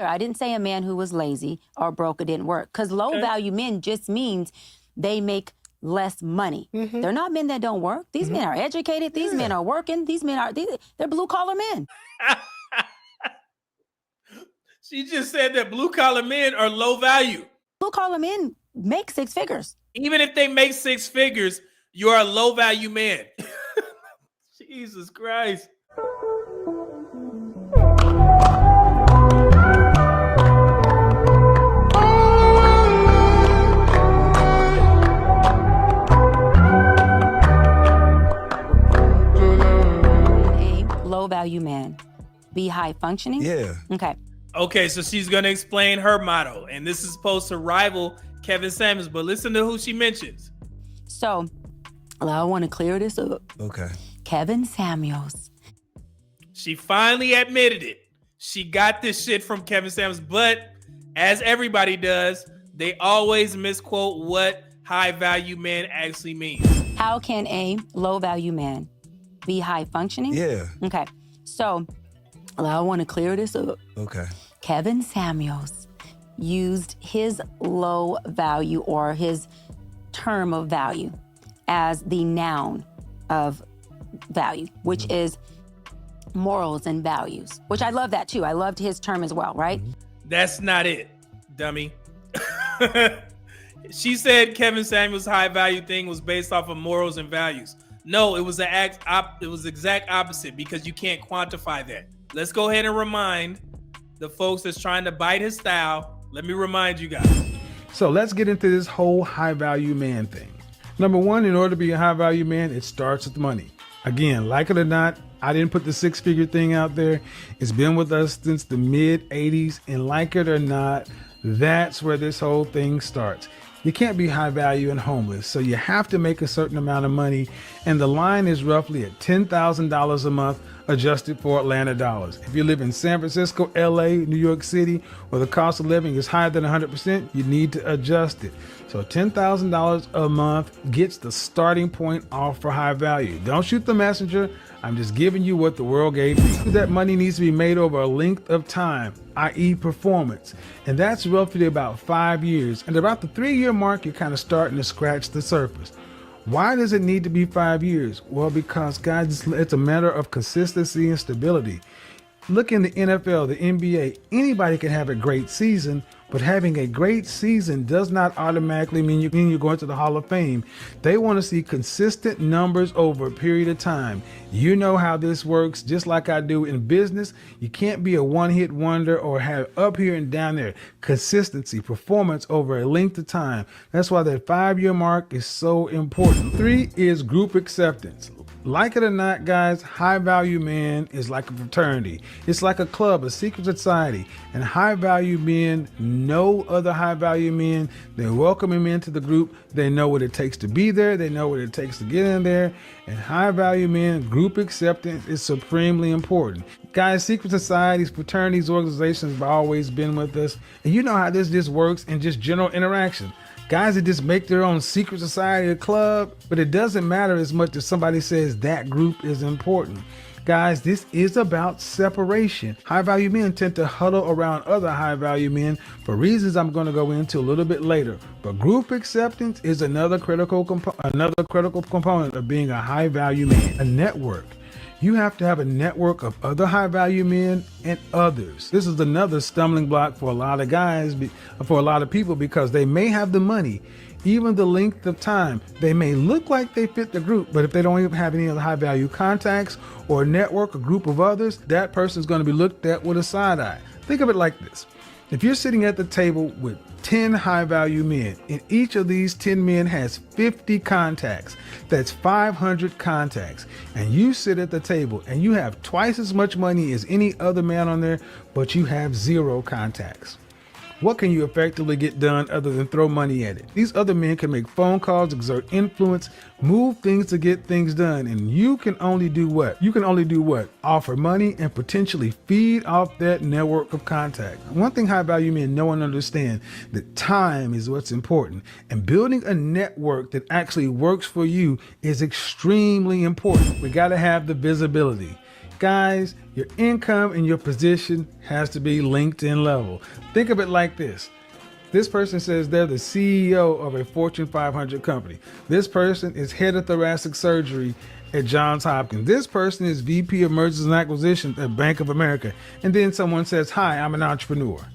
I didn't say a man who was lazy or broke or didn't work, because low value men just means they make less money. They're not men that don't work. These men are educated. These men are working. These men are, they're blue collar men. She just said that blue collar men are low value. Blue collar men make six figures. Even if they make six figures, you're a low value man. Jesus Christ. Low value man, be high functioning. Yeah. Okay, so she's going to explain her motto, and this is supposed to rival Kevin Samuels, but listen to who she mentions. So I want to clear this up. Okay. Kevin Samuels. She finally admitted it. She got this shit from Kevin Samuels, but as everybody does, they always misquote what high value man actually means. How can a low value man be high functioning? Yeah. Okay, so I want to clear this up. Okay. Kevin Samuels used his low value or his term of value as the noun of value, which is morals and values, which I love that too. I loved his term as well, right? That's not it, dummy. She said Kevin Samuels' high value thing was based off of morals and values. No, it was the exact opposite, because you can't quantify that. Let's go ahead and remind the folks that's trying to bite his style. Let me remind you guys. So let's get into this whole high value man thing. Number one, in order to be a high value man, it starts with money. Again, like it or not, I didn't put the six-figure thing out there. It's been with us since the mid 80s, and like it or not, that's where this whole thing starts. You can't be high value and homeless, so you have to make a certain amount of money, and the line is roughly at $10,000 a month adjusted for Atlanta dollars. If you live in San Francisco, LA, New York City, where the cost of living is higher than 100%, you need to adjust it. So $10,000 a month gets the starting point off for high value. Don't shoot the messenger. I'm just giving you what the world gave me. That money needs to be made over a length of time, i.e. performance. And that's roughly about 5 years. And about the 3-year mark, you're kind of starting to scratch the surface. Why does it need to be 5 years? Well, because guys, it's a matter of consistency and stability. Look in the NFL, the NBA, anybody can have a great season, but having a great season does not automatically mean you're going to the Hall of Fame. They want to see consistent numbers over a period of time. You know how this works, just like I do in business. You can't be a one-hit wonder or have up here and down there. Consistency, performance over a length of time. That's why that 5-year mark is so important. 3 is group acceptance. Like it or not, guys, high value man is like a fraternity. It's like a club, a secret society. And high value men know other high value men. They welcome him into the group. They know what it takes to be there. They know what it takes to get in there. And high value men, group acceptance is supremely important. Guys, secret societies, fraternities, organizations have always been with us. And you know how this just works in just general interaction. Guys that just make their own secret society or club, but it doesn't matter as much as somebody says that group is important. Guys, this is about separation. High value men tend to huddle around other high value men for reasons I'm going to go into a little bit later. But group acceptance is another critical component of being a high value man. A network. You have to have a network of other high value men and others. This is another stumbling block for a lot of guys, for a lot of people, because they may have the money, even the length of time. They may look like they fit the group, but if they don't even have any other high value contacts or a network, a group of others, that person is going to be looked at with a side eye. Think of it like this. If you're sitting at the table with 10 high value men, and each of these 10 men has 50 contacts, that's 500 contacts, and you sit at the table and you have twice as much money as any other man on there, but you have 0 contacts. What can you effectively get done other than throw money at it? These other men can make phone calls, exert influence, move things to get things done. And you can only do what? Offer money and potentially feed off that network of contact. One thing high value men know and understand, that time is what's important. And building a network that actually works for you is extremely important. We got to have the visibility. Guys, your income and your position has to be LinkedIn level. Think of it like this. This person says they're the CEO of a Fortune 500 company. This person is head of thoracic surgery at Johns Hopkins. This person is VP of Mergers and Acquisitions at Bank of America. And then someone says, hi, I'm an entrepreneur.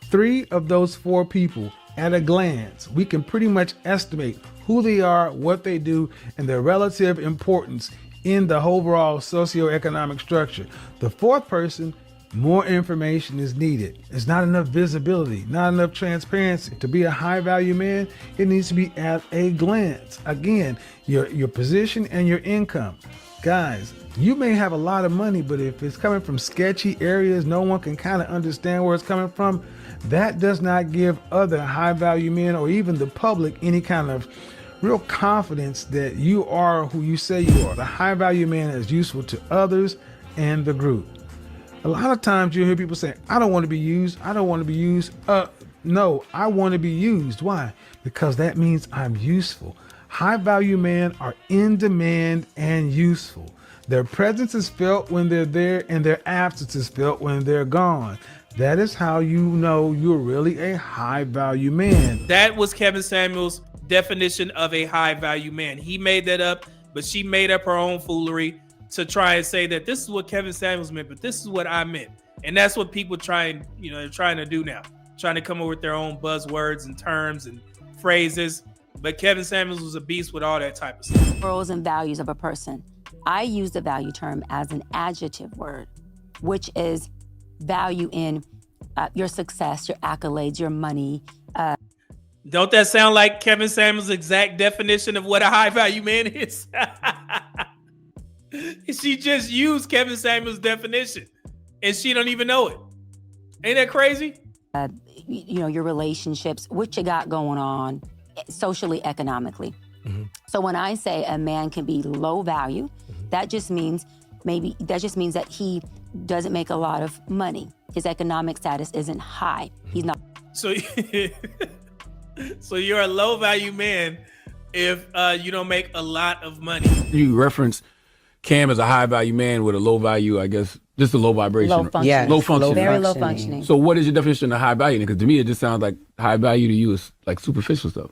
3 of those 4 people, at a glance, we can pretty much estimate who they are, what they do, and their relative importance in the overall socioeconomic structure. The 4th person, more information is needed. There's not enough visibility, not enough transparency. To be a high value man, it needs to be at a glance. Again, your position and your income. Guys, you may have a lot of money, but if it's coming from sketchy areas, no one can kind of understand where it's coming from. That does not give other high value men or even the public any kind of real confidence that you are who you say you are. The high value man is useful to others and the group. A lot of times you hear people say, I don't want to be used. I don't want to be used. No, I want to be used. Why? Because that means I'm useful. High value men are in demand and useful. Their presence is felt when they're there and their absence is felt when they're gone. That is how you know you're really a high value man. That was Kevin Samuels' definition of a high value man. He made that up, but she made up her own foolery to try and say that this is what Kevin Samuels meant, but this is what I meant. And that's what people they're trying to do now, trying to come up with their own buzzwords and terms and phrases. But Kevin Samuels was a beast with all that type of stuff. Morals and values of a person. I use the value term as an adjective word, which is value in your success, your accolades, your money. Don't that sound like Kevin Samuels' exact definition of what a high value man is? She just used Kevin Samuels' definition and she don't even know it. Ain't that crazy? Your relationships, what you got going on socially, economically. Mm-hmm. So when I say a man can be low value, that just means that he doesn't make a lot of money. His economic status isn't high. He's not. So, so you're a low value man if you don't make a lot of money. You reference Cam as a high value man with a low value, I guess, just a low vibration. Low functioning. Yes, low functioning. Very low functioning. So what is your definition of high value? Because to me, it just sounds like high value to you is like superficial stuff.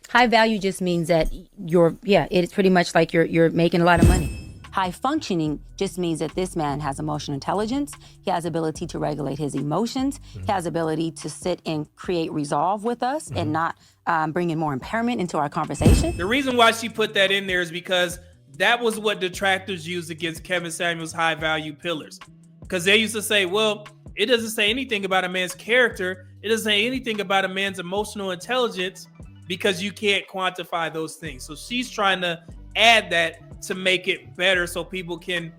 High value just means that it's pretty much like you're making a lot of money. High functioning just means that this man has emotional intelligence. He has ability to regulate his emotions. Mm-hmm. He has ability to sit and create resolve with us and not bring in more impairment into our conversation. The reason why she put that in there is because that was what detractors used against Kevin Samuels' high value pillars. Because they used to say, well, it doesn't say anything about a man's character. It doesn't say anything about a man's emotional intelligence because you can't quantify those things. So she's trying to add that to make it better so people can,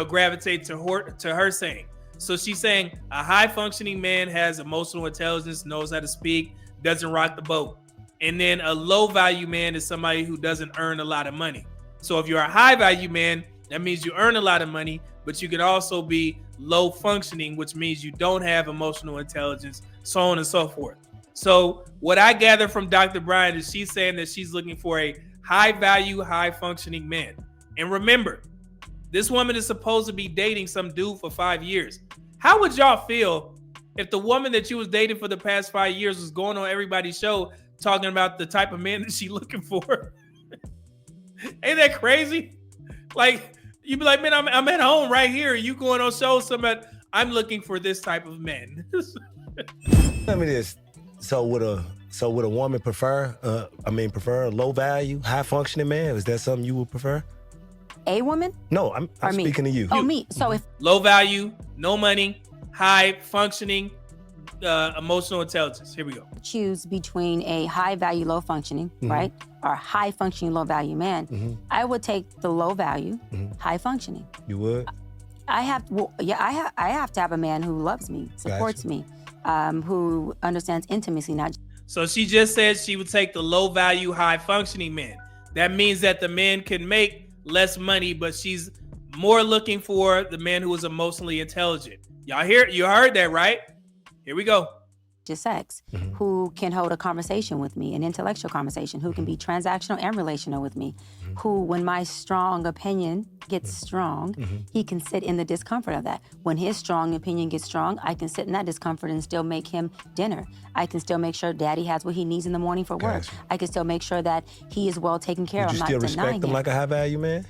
gravitate to her saying. So she's saying a high functioning man has emotional intelligence, knows how to speak, doesn't rock the boat. And then a low value man is somebody who doesn't earn a lot of money. So if you're a high value man, that means you earn a lot of money, but you can also be low functioning, which means you don't have emotional intelligence, so on and so forth. So what I gather from Dr. Bryant is she's saying that she's looking for a high value, high functioning man. And remember, this woman is supposed to be dating some dude for 5 years. How would y'all feel if the woman that you was dating for the past 5 years was going on everybody's show talking about the type of man that she's looking for? Ain't that crazy? Like, you'd be like, man, I'm at home right here. You going on shows about I'm looking for this type of man. Tell me this. So would a woman prefer a low value, high functioning man? Is that something you would prefer? A woman? No, I'm speaking to you. Oh, me. So if low value, no money, high functioning, emotional intelligence. Here we go. Choose between a high value, low functioning, right? Or high functioning, low value man. I would take the low value, high functioning. You would? I have to have a man who loves me, supports me, who understands intimacy, not. So she just said she would take the low value, high functioning man. That means that the man can make less money, but she's more looking for the man who is emotionally intelligent. You heard that, right? Here we go. just sex, who can hold a conversation with me, an intellectual conversation, who can be transactional and relational with me, who, when my strong opinion gets strong, he can sit in the discomfort of that. When his strong opinion gets strong, I can sit in that discomfort and still make him dinner. I can still make sure daddy has what he needs in the morning for work. Gotcha. I can still make sure that he is well taken care of. Would you I'm still not denying respect him him. like a high value man?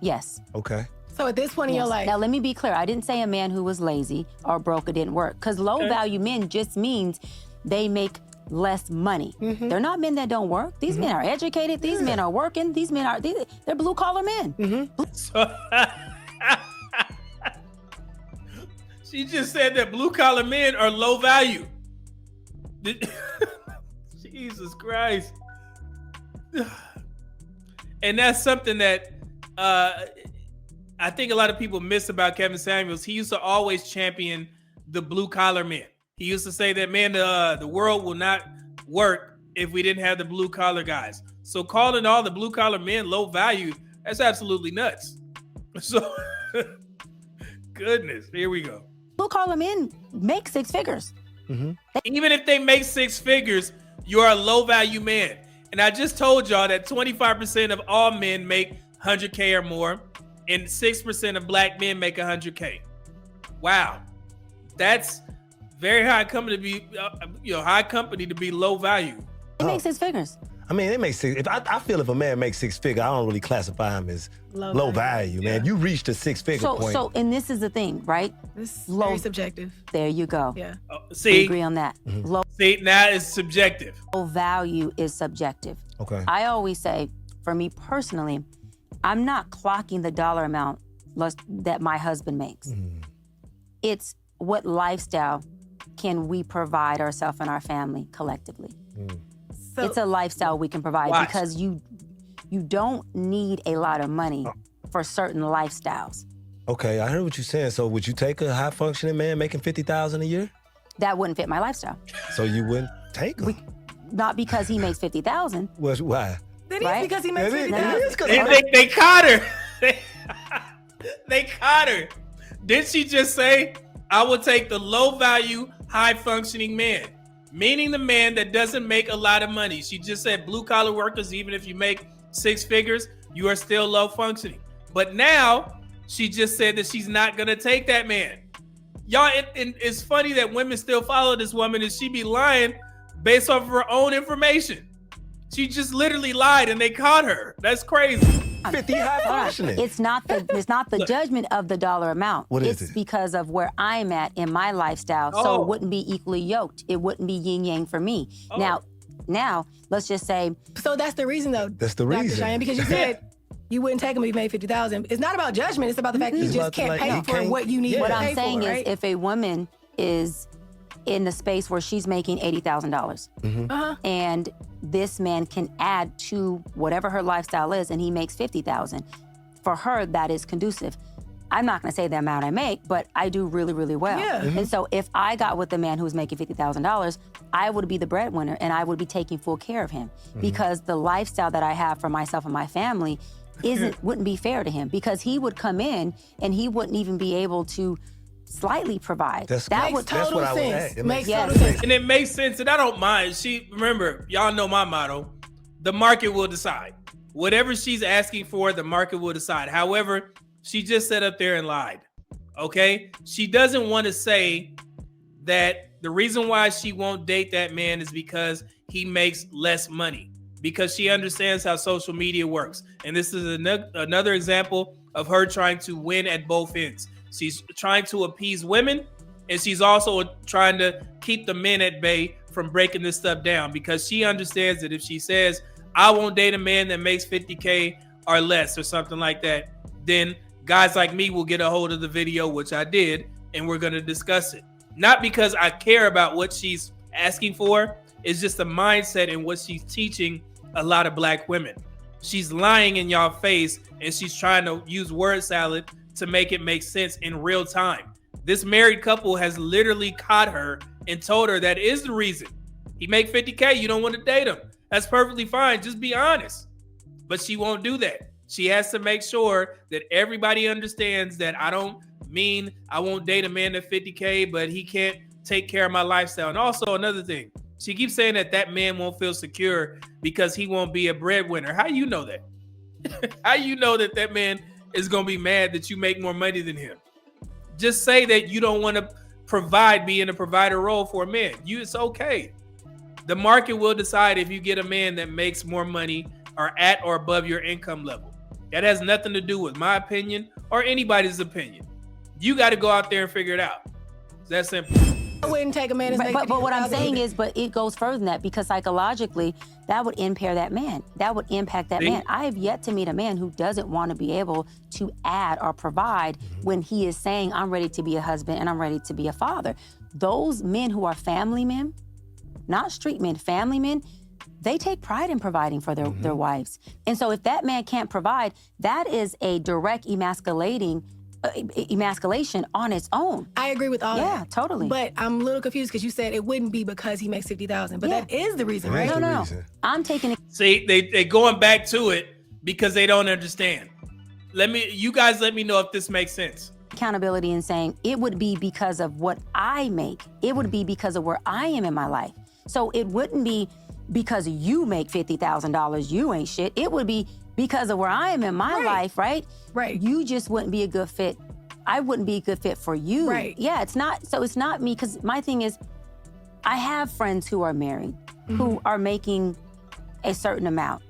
Yes. Okay. So at this point in your life, Now, let me be clear. I didn't say a man who was lazy or broke or didn't work, because low value men just means they make less money. They're not men that don't work. These men are educated. These men are working. These men are, they're blue collar men. So, she just said that blue collar men are low value. Jesus Christ. And that's something that I think a lot of people miss about Kevin Samuels. He used to always champion the blue collar men. He used to say that, man, the world will not work if we didn't have the blue collar guys. So calling all the blue collar men low value, that's absolutely nuts. So, goodness, here we go. Blue collar men make six figures. Even if they make six figures, you're a low value man. And I just told y'all that 25% of all men make 100K or more, and 6% of black men make 100K. Wow, that's very high company to be, high company to be low value. They make six figures. I mean, it makes six. I feel if a man makes six figure, I don't really classify him as low value, man. You reached a six figure point. So, and this is the thing, right? this is Low- very subjective. There you go. Yeah. We See, agree on that. Low now it's subjective. value is subjective. Okay. I always say, for me personally, I'm not clocking the dollar amount that my husband makes. It's what lifestyle can we provide ourselves and our family collectively. So It's a lifestyle we can provide Watch. because you don't need a lot of money for certain lifestyles. Okay, I heard what you're saying. So would you take a high functioning man making $50,000 a year? That wouldn't fit my lifestyle. So you wouldn't take him? Not because he makes 50,000. Why? that is right? because he makes It is- 50,000. it is 'cause They caught her. They caught her. Did she just say, I will take the low value, high functioning man? Meaning the man that doesn't make a lot of money. She just said blue collar workers, even if you make six figures, you are still low functioning. But now she just said that she's not going to take that man. Y'all, it's funny that women still follow this woman and she be lying based off of her own information. She just literally lied and they caught her. That's crazy. 50 high Hold on. functioning. It's not the judgment of the dollar amount. What is it's it? because of where I'm at in my lifestyle. So Oh. it wouldn't be equally yoked. It wouldn't be yin yang for me. Oh. Now, let's just say So that's the reason, though. That's the Dr. reason. Cheyenne, because you said you wouldn't take him if he made 50,000. It's not about judgment. It's about the fact that you It's just about can't like, pay he for can't- what you need Yeah. to what pay I'm saying for, is right? if a woman is in the space where she's making $80,000 and this man can add to whatever her lifestyle is and he makes 50,000, for her that is conducive. I'm not going to say the amount I make, but I do really, really well. Yeah. And so if I got with a man who was making $50,000, I would be the breadwinner and I would be taking full care of him because the lifestyle that I have for myself and my family wouldn't be fair to him because he would come in and he wouldn't even be able to slightly provide. That's that great. would That's total what I would sense. add. It Makes Yes. total sense. And it makes sense, and I don't mind. Remember, y'all know my motto: the market will decide. Whatever she's asking for, the market will decide. However, she just sat up there and lied. Okay, she doesn't want to say that the reason why she won't date that man is because he makes less money. Because she understands how social media works, and this is another example of her trying to win at both ends. She's trying to appease women, and she's also trying to keep the men at bay from breaking this stuff down because she understands that if she says, I won't date a man that makes 50K or less or something like that, then guys like me will get a hold of the video, which I did, and we're going to discuss it. Not because I care about what she's asking for, it's just the mindset and what she's teaching a lot of black women. She's lying in y'all face, and she's trying to use word salad to make it make sense in real time. This married couple has literally caught her and told her that is the reason. He make 50K, you don't want to date him. That's perfectly fine, just be honest. But she won't do that. She has to make sure that everybody understands that I don't mean I won't date a man at 50K, but he can't take care of my lifestyle. And also another thing, she keeps saying that man won't feel secure because he won't be a breadwinner. How you know that? How you know that man is going to be mad that you make more money than him? Just say that you don't want to be in a provider role for a man. It's okay. The market will decide if you get a man that makes more money or at or above your income level. That has nothing to do with my opinion or anybody's opinion. You got to go out there and figure it out. It's that simple. I wouldn't take a man that's making But what I'm 50,000 saying either. is, but it goes further than that, because psychologically, that would impair that man. That would impact that man. I have yet to meet a man who doesn't want to be able to add or provide when he is saying, I'm ready to be a husband and I'm ready to be a father. Those men who are family men, not street men, family men, they take pride in providing for their wives. And so if that man can't provide, that is a direct emasculation on its own. I agree with all that. Yeah, totally. But I'm a little confused because you said it wouldn't be because he makes 50,000, but Yeah. that is the reason, That right? is the No. reason. I'm taking it. See, they going back to it because they don't understand. You guys let me know if this makes sense. Accountability and saying it would be because of what I make. It would be because of where I am in my life. So it wouldn't be because you make $50,000, you ain't shit. It would be because of where I am in my life, right? Right. You just wouldn't be a good fit. I wouldn't be a good fit for you. Right. Yeah, it's not. So it's not me, because my thing is, I have friends who are married, who are making a certain amount,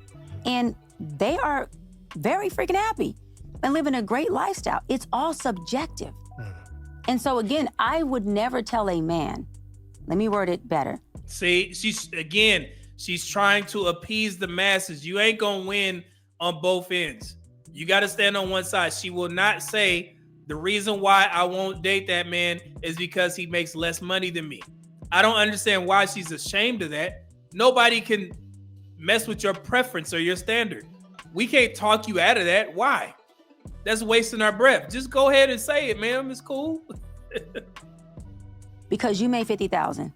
and they are very freaking happy and living a great lifestyle. It's all subjective. And so again, I would never tell a man, let me word it better. See, she's trying to appease the masses. You ain't gonna win on both ends. You got to stand on one side. She will not say the reason why I won't date that man is because he makes less money than me. I don't understand why she's ashamed of that. Nobody can mess with your preference or your standard. We can't talk you out of that. Why? That's wasting our breath. Just go ahead and say it, ma'am. It's cool. Because you made 50,000,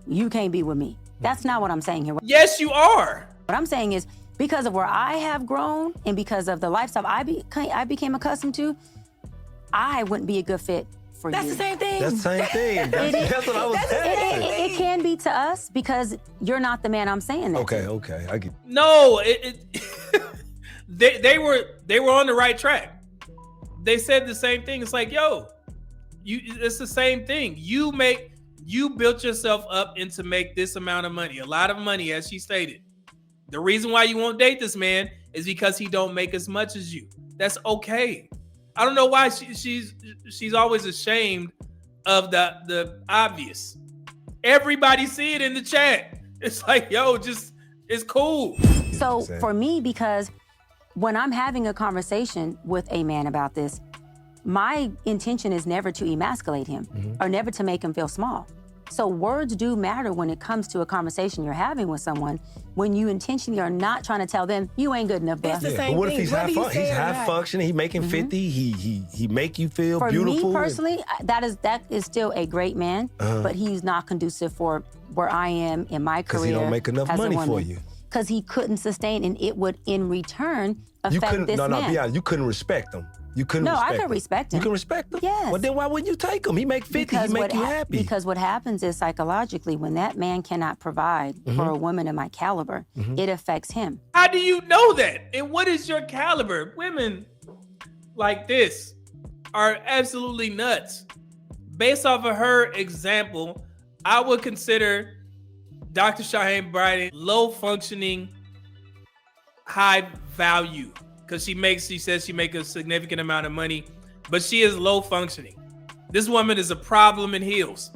you can't be with me. That's not what I'm saying here. Yes, you are. What I'm saying is, because of where I have grown and because of the lifestyle I became accustomed to, I wouldn't be a good fit for That's you. the same thing. That's the same thing. That's what I was saying. It can be to us because you're not the man I'm saying that to. Okay. I get. No, they were on the right track. They said the same thing. It's like, yo, it's the same thing. You built yourself up into make this amount of money, a lot of money, as she stated. The reason why you won't date this man is because he don't make as much as you. That's okay. I don't know why she's always ashamed of the obvious. Everybody see it in the chat. It's like, yo, it's cool. So for me, because when I'm having a conversation with a man about this, my intention is never to emasculate him or never to make him feel small. So words do matter when it comes to a conversation you're having with someone, when you intentionally are not trying to tell them, you ain't good enough, bro. It's the But same what if thing. he's Whether you high say it or high not. functioning? He making 50. He make you feel For beautiful. me personally, that is still a great man, but he's not conducive for where I am in my career. Because he don't make enough as a money for woman. you. Because he couldn't sustain, and it would in return You affect couldn't. this No, man. be honest. You couldn't respect him. You couldn't. No, I respect could him. respect him. You can respect him. Yes. Well, then why wouldn't you take him? He make 50. He make you happy. Because what happens is psychologically, when that man cannot provide for a woman of my caliber, it affects him. How do you know that? And what is your caliber? Women like this are absolutely nuts. Based off of her example, I would consider Dr. Shaheem Bryant low functioning, high value, because she says she makes a significant amount of money, but she is low functioning. This woman is a problem in heels.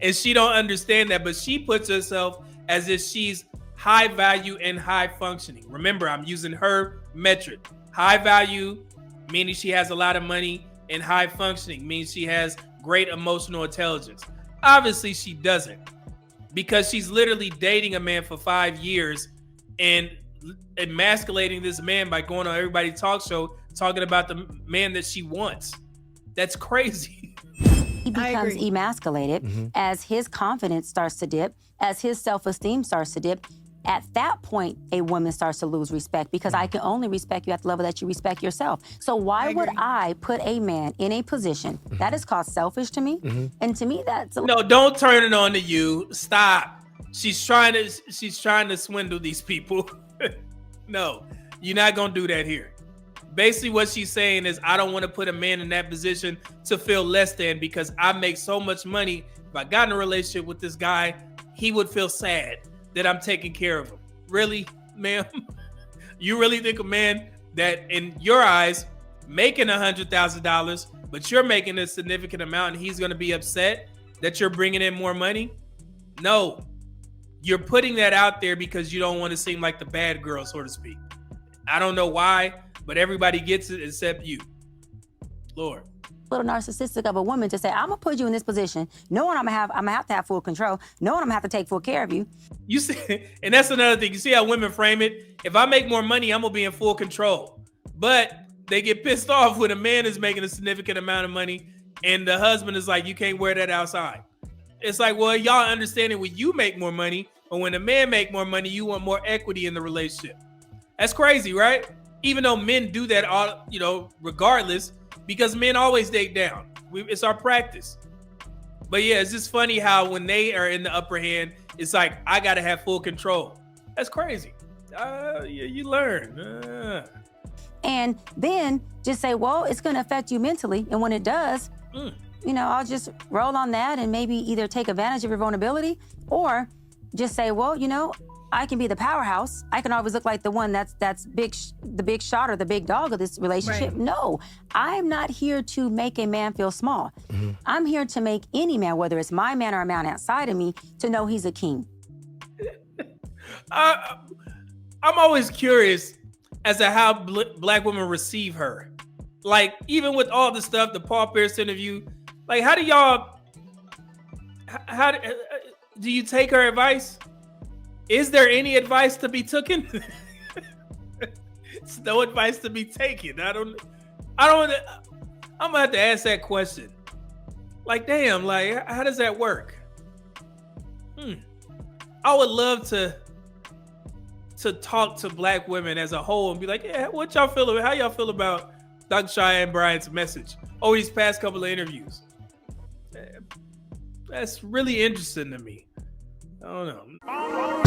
And she don't understand that, but she puts herself as if she's high value and high functioning. Remember, I'm using her metric. High value, meaning she has a lot of money, and high functioning means she has great emotional intelligence. Obviously, she doesn't, because she's literally dating a man for 5 years and emasculating this man by going on everybody's talk show talking about the man that she wants. That's crazy. He becomes agree. emasculated as his confidence starts to dip, as his self-esteem starts to dip. At that point, a woman starts to lose respect because I can only respect you at the level that you respect yourself. So why would I put a man in a position that is called selfish to me? And to me, that's No, don't turn it on to you. Stop. She's trying to swindle these people. No, you're not gonna do that here. Basically, what she's saying is, I don't want to put a man in that position to feel less than, because I make so much money. If I got in a relationship with this guy, he would feel sad that I'm taking care of him. Really, ma'am? You really think a man that, in your eyes, making $100,000, but you're making a significant amount, and he's going to be upset that you're bringing in more money? No. You're putting that out there because you don't want to seem like the bad girl, so to speak. I don't know why, but everybody gets it except you. Lord. little narcissistic of a woman to say, I'm gonna put you in this position, knowing I'm gonna have to have full control, knowing I'm gonna have to take full care of you. You see, and that's another thing. You see how women frame it? If I make more money, I'm gonna be in full control. But they get pissed off when a man is making a significant amount of money and the husband is like, you can't wear that outside. It's like, well, y'all understand it when you make more money, but when a man make more money, you want more equity in the relationship. That's crazy, right? Even though men do that all, regardless, because men always date down. It's our practice. But yeah, it's just funny how when they are in the upper hand, it's like, I got to have full control. That's crazy. You learn. And then just say, well, it's going to affect you mentally. And when it does, I'll just roll on that and maybe either take advantage of your vulnerability or just say, well, I can be the powerhouse. I can always look like the one that's big, the big shot or the big dog of this relationship. Right. No, I'm not here to make a man feel small. Mm-hmm. I'm here to make any man, whether it's my man or a man outside of me, to know he's a king. I'm always curious as to how black women receive her. Like, even with all the stuff, the Paul Pierce interview, like, how do you take her advice? Is there any advice to be taken? It's no advice to be taken. I'm gonna have to ask that question. Like, damn, like, how does that work? I would love to talk to black women as a whole and be like, yeah, what y'all feel about, how y'all feel about Dr. Cheyenne Bryant's message over these past couple of interviews? That's really interesting to me. I don't know.